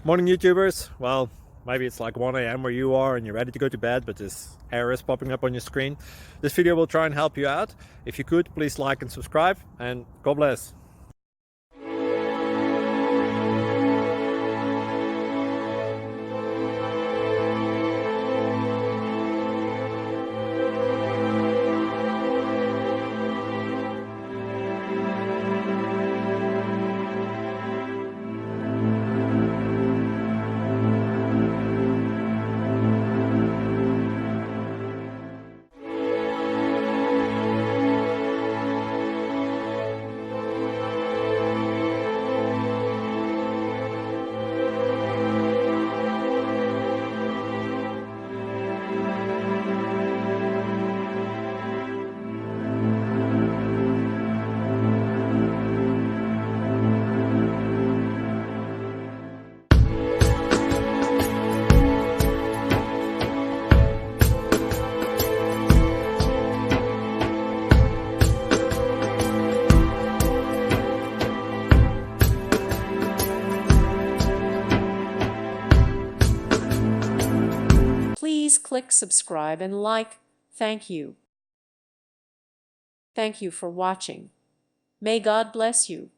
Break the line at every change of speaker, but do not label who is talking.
Morning, YouTubers. Well, maybe it's like 1 a.m. where you are and you're ready to go to bed, but this error is popping up on your screen. This video will try and help you out. If you could, please like and subscribe, and God bless.
Please click subscribe and like. Thank you. Thank you for watching. May God bless you.